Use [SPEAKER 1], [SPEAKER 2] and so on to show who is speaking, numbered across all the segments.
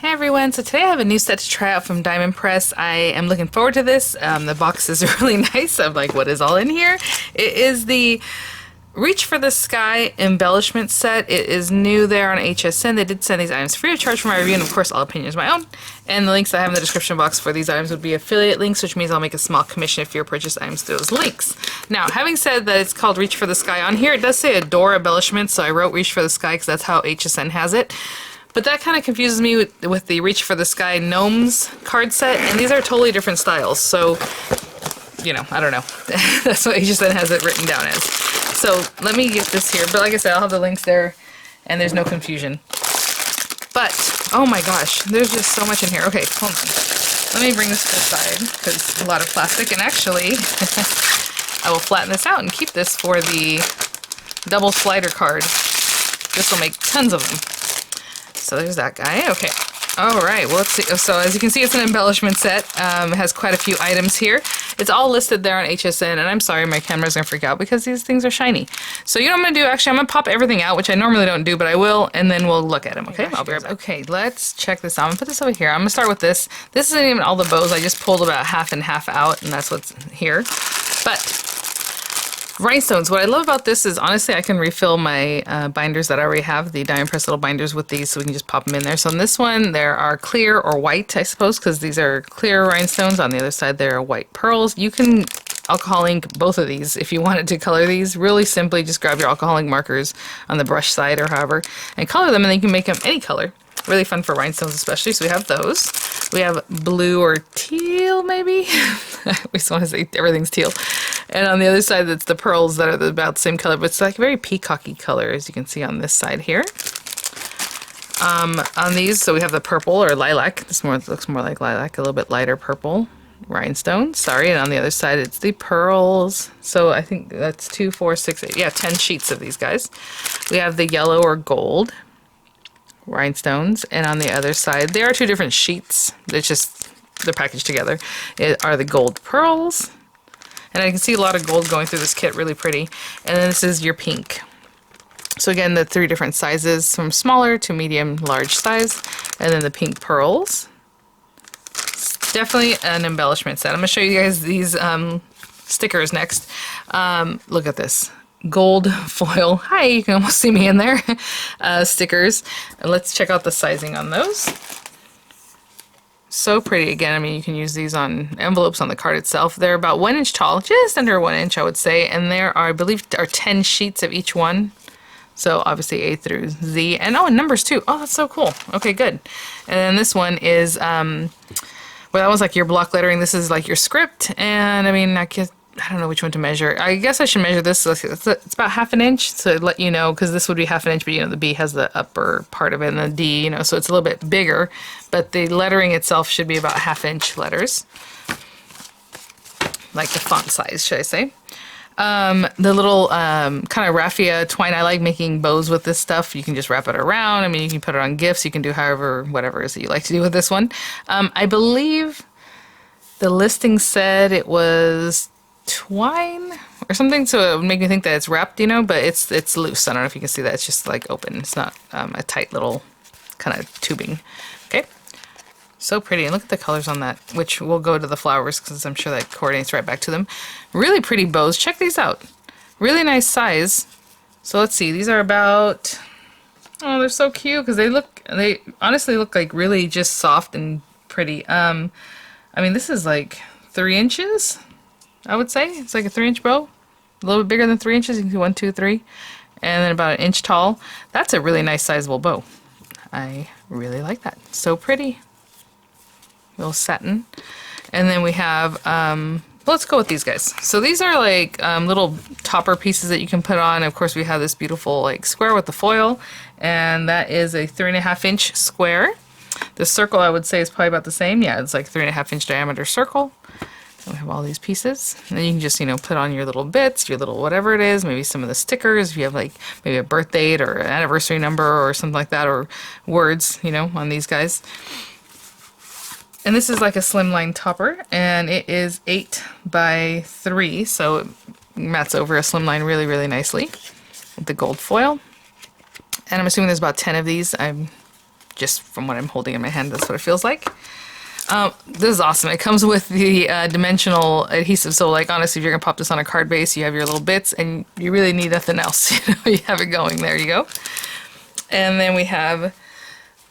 [SPEAKER 1] Hey everyone, so today I have a new set to try out from Diamond Press. I am looking forward to this. The box is really nice. I'm like, what is all in here? It is the Reach for the Sky embellishment set. It is new there on HSN. They did send these items free of charge for my review, and of course all opinions my own. And the links I have in the description box for these items would be affiliate links, which means I'll make a small commission if you purchase items through those links. Now, having said that it's called Reach for the Sky, on here it does say Adore Embellishment, so I wrote Reach for the Sky because that's how HSN has it. But that kind of confuses me with the Reach for the Sky Gnomes card set, and these are totally different styles, so, you know, I don't know. That's what HSN has it written down as. So let me get this here, but like I said, I'll have the links there, and there's no confusion. But, oh my gosh, there's just so much in here. Okay, hold on. Let me bring this to the side, because a lot of plastic, and actually, I will flatten this out and keep this for the double slider card. This will make tons of them. So there's that guy. Okay. All right. Well, let's see. So as you can see, it's an embellishment set. It has quite a few items here. It's all listed there on HSN. And I'm sorry, my camera's going to freak out because these things are shiny. So you know what I'm going to do? Actually, I'm going to pop everything out, which I normally don't do, but I will. And then we'll look at them. Okay. I'll be right back. Okay. Let's check this out. I'm going to put this over here. I'm going to start with this. This isn't even all the bows. I just pulled about half and half out, and that's what's here. But Rhinestones. What I love about this is, honestly, I can refill my binders that I already have, the Diamond Press little binders with these, so we can just pop them in there. So in this one, there are clear or white, I suppose, because these are clear rhinestones. On the other side, there are white pearls. You can alcohol ink both of these if you wanted to color these. Really simply, just grab your alcohol ink markers on the brush side or however, and color them, and then you can make them any color. Really fun for rhinestones especially. So we have those. We have blue or teal, maybe? I just want to say everything's teal. And on the other side, it's the pearls that are about the same color, but it's like a very peacocky color, as you can see on this side here. On these, so we have the purple or lilac. This looks more like lilac, a little bit lighter purple rhinestone. Sorry. And on the other side, it's the pearls. So I think that's 2, 4, 6, 8. Yeah, 10 sheets of these guys. We have the yellow or gold rhinestones, and on the other side there are 2 different sheets. It's just they're packaged together. It are the gold pearls, and I can see a lot of gold going through this kit, really pretty. And then this is your pink. So again, the 3 different sizes from smaller to medium, large size, and then the pink pearls. It's definitely an embellishment set. I'm gonna show you guys these stickers next. Look at this. Gold foil. Hi, you can almost see me in there. Stickers. And let's check out the sizing on those. So pretty. Again, I mean, you can use these on envelopes on the card itself. They're about 1 inch tall, just under 1 inch, I would say. And there are, I believe, 10 sheets of each one. So obviously A through Z. And oh, and numbers too. Oh, that's so cool. Okay, good. And then this one is, well, that was like your block lettering. This is like your script. And I mean, I don't know which one to measure. I guess I should measure this. It's about 1/2 inch to let you know, because this would be 1/2 inch, but you know, the B has the upper part of it and the D, you know, so it's a little bit bigger, but the lettering itself should be about 1/2 inch letters. Like the font size, should I say. The little kind of raffia twine. I like making bows with this stuff. You can just wrap it around. I mean, you can put it on gifts. You can do whatever it is that you like to do with this one. I believe the listing said it was twine or something, so it would make me think that it's wrapped, you know, but it's loose. I don't know if you can see that. It's just like open. It's not a tight little kind of tubing. Okay, so pretty. And look at the colors on that, which will go to the flowers because I'm sure that coordinates right back to them. Really pretty bows. Check these out. Really nice size. So let's see. These are about, oh, they're so cute because they honestly look like really just soft and pretty. I mean, this is like 3 inches. I would say it's like a 3-inch bow, a little bit bigger than 3 inches. You can see 1, 2, 3, and then about 1 inch tall. That's a really nice sizable bow. I really like that. So pretty. Little satin. And then we have, let's go with these guys. So these are like little topper pieces that you can put on. Of course, we have this beautiful like square with the foil, and that is a 3.5 inch square. The circle, I would say, is probably about the same. Yeah, it's like 3.5 inch diameter circle. We have all these pieces, and then you can just, you know, put on your little bits, your little whatever it is, maybe some of the stickers, if you have like maybe a birth date or an anniversary number or something like that, or words, you know, on these guys. And this is like a slimline topper, and it is 8 by 3, so it mats over a slimline really, really nicely with the gold foil. And I'm assuming there's about 10 of these. I'm just from what I'm holding in my hand, that's what it feels like. This is awesome. It comes with the dimensional adhesive, so like honestly, if you're gonna pop this on a card base, you have your little bits and you really need nothing else. You know, you have it going. There you go. And then we have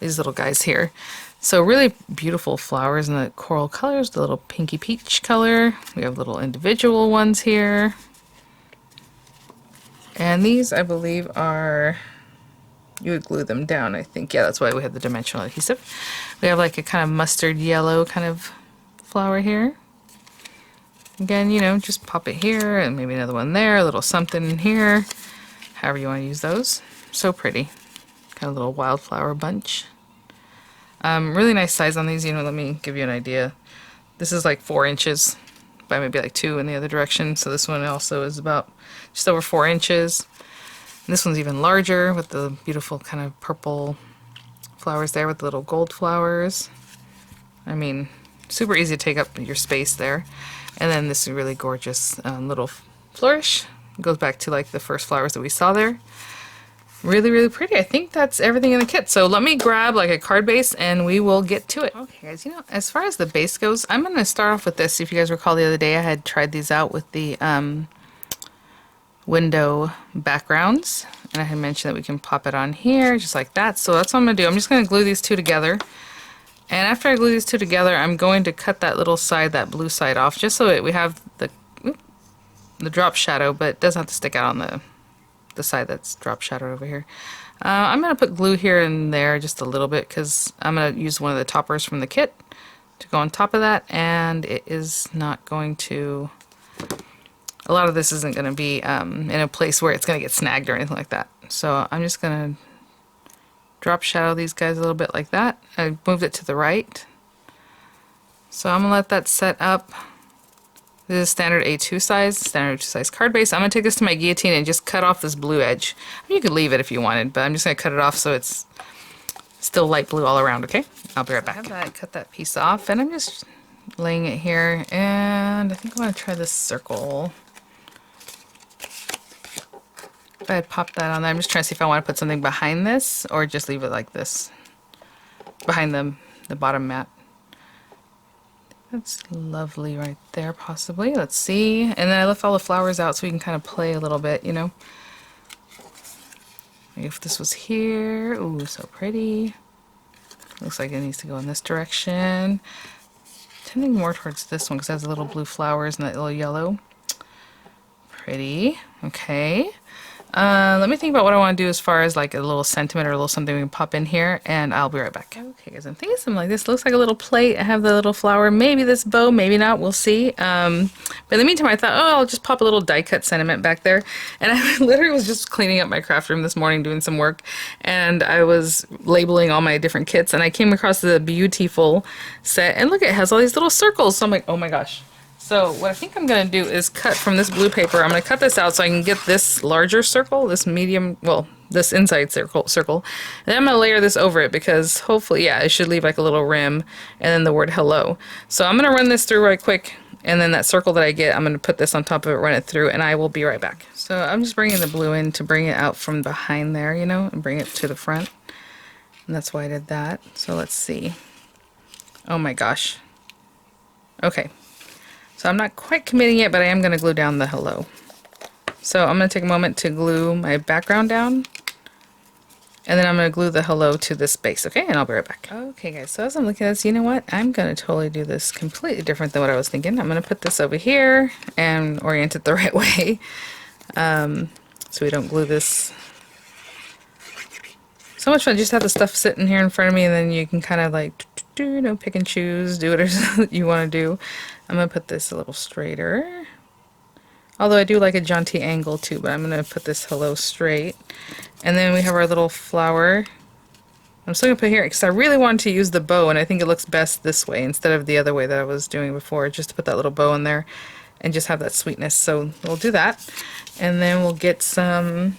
[SPEAKER 1] these little guys here. So really beautiful flowers in the coral colors, the little pinky peach color. We have little individual ones here. And these, I believe, are, you would glue them down, I think. Yeah, that's why we have the dimensional adhesive. We have like a kind of mustard yellow kind of flower here. Again, you know, just pop it here and maybe another one there, a little something in here. However you want to use those. So pretty. Kind of little wildflower bunch. Really nice size on these, you know, let me give you an idea. This is like 4 inches by maybe like 2 in the other direction. So this one also is about just over 4 inches. And this one's even larger with the beautiful kind of purple flowers there with the little gold flowers. I mean, super easy to take up your space there. And then this is really gorgeous little flourish. It goes back to like the first flowers that we saw there. Really, really pretty. I think that's everything in the kit. So let me grab like a card base and we will get to it. Okay guys, you know, as far as the base goes, I'm going to start off with this. If you guys recall the other day, I had tried these out with the window backgrounds. And I had mentioned that we can pop it on here just like that. So that's what I'm going to do. I'm just going to glue these two together. And after I glue these two together, I'm going to cut that little side, that blue side off, just so we have the drop shadow, but it doesn't have to stick out on the side that's drop shadowed over here. I'm going to put glue here and there just a little bit because I'm going to use one of the toppers from the kit to go on top of that, and it is not going to, a lot of this isn't going to be in a place where it's going to get snagged or anything like that. So I'm just going to drop shadow these guys a little bit like that. I moved it to the right. So I'm going to let that set up. This is standard A2 size card base. I'm going to take this to my guillotine and just cut off this blue edge. I mean, you could leave it if you wanted, but I'm just going to cut it off so it's still light blue all around, okay? I'll be right back. I have that, cut that piece off, and I'm just laying it here, and I think I want to try this circle. If I had popped that on there, I'm just trying to see if I want to put something behind this or just leave it like this, behind the bottom mat. That's lovely right there, possibly. Let's see. And then I left all the flowers out so we can kind of play a little bit, you know. Maybe if this was here. Ooh, so pretty. Looks like it needs to go in this direction. Tending more towards this one because it has the little blue flowers and that little yellow. Pretty. Okay. Let me think about what I want to do as far as like a little sentiment or a little something we can pop in here, and I'll be right back. Okay guys, I'm thinking something like this. Looks like a little plate. I have the little flower. Maybe this bow, maybe not. We'll see. But in the meantime, I thought, oh, I'll just pop a little die cut sentiment back there. And I literally was just cleaning up my craft room this morning doing some work, and I was labeling all my different kits, and I came across the Beautiful set, and look, it has all these little circles. So I'm like, oh my gosh. So what I think I'm going to do is cut from this blue paper. I'm going to cut this out so I can get this larger circle, this medium, well, this inside circle. And then I'm going to layer this over it because hopefully, yeah, it should leave like a little rim and then the word hello. So I'm going to run this through right quick, and then that circle that I get, I'm going to put this on top of it, run it through, and I will be right back. So I'm just bringing the blue in to bring it out from behind there, you know, and bring it to the front. And that's why I did that. So let's see. Oh my gosh. Okay. So I'm not quite committing it, but I am going to glue down the hello. So I'm going to take a moment to glue my background down. And then I'm going to glue the hello to this base, okay? And I'll be right back. Okay guys, so as I'm looking at this, you know what? I'm going to totally do this completely different than what I was thinking. I'm going to put this over here and orient it the right way. So we don't glue this. So much fun, just have the stuff sitting here in front of me, and then you can kind of like, you know, pick and choose, do whatever you want to do. I'm going to put this a little straighter. Although I do like a jaunty angle too, but I'm going to put this hello straight. And then we have our little flower. I'm still going to put here because I really wanted to use the bow, and I think it looks best this way instead of the other way that I was doing before, just to put that little bow in there and just have that sweetness. So we'll do that. And then we'll get some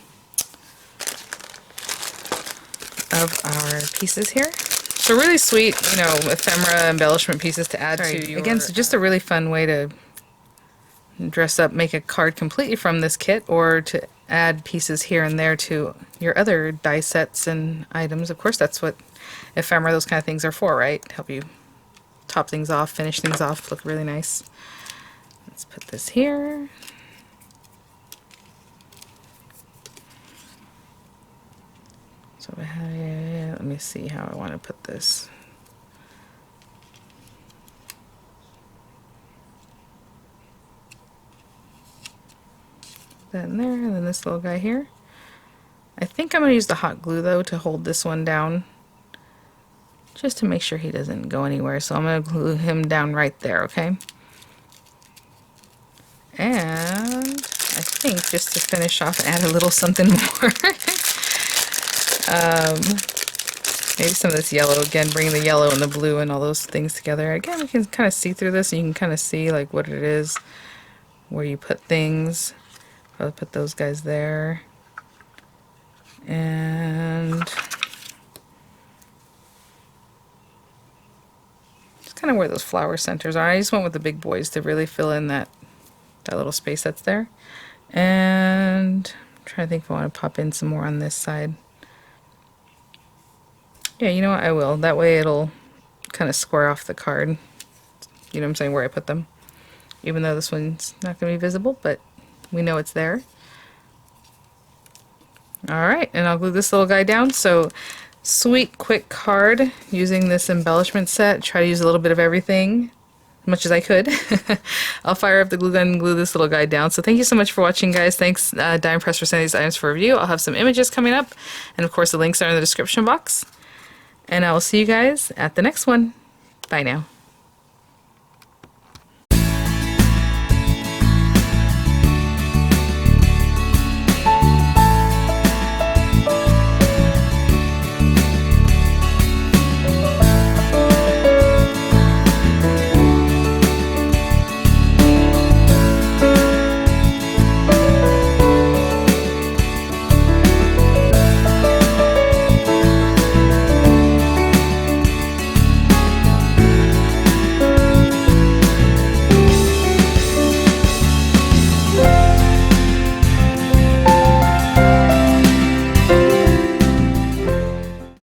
[SPEAKER 1] of our pieces here. So really sweet, you know, ephemera embellishment pieces to add to your... Again, so just a really fun way to dress up, make a card completely from this kit, or to add pieces here and there to your other die sets and items. Of course, that's what ephemera, those kind of things are for, right? Help you top things off, finish things off, look really nice. Let's put this here. So let me see how I want to put this. That in there, and then this little guy here. I think I'm going to use the hot glue though to hold this one down, just to make sure he doesn't go anywhere. So I'm going to glue him down right there, okay? And I think just to finish off, add a little something more. Maybe some of this yellow again, bring the yellow and the blue and all those things together. Again, we can kind of see through this, and you can kind of see like what it is, where you put things. I'll put those guys there, and just kind of where those flower centers are. I just went with the big boys to really fill in that little space that's there. And I'm trying to think if I want to pop in some more on this side. Yeah, you know what, I will. That way it'll kind of square off the card. You know what I'm saying, where I put them. Even though this one's not going to be visible, but we know it's there. Alright, and I'll glue this little guy down. So, sweet, quick card using this embellishment set. Try to use a little bit of everything, as much as I could. I'll fire up the glue gun and glue this little guy down. So thank you so much for watching, guys. Thanks, Diamond Press, for sending these items for review. I'll have some images coming up, and of course the links are in the description box. And I will see you guys at the next one. Bye now.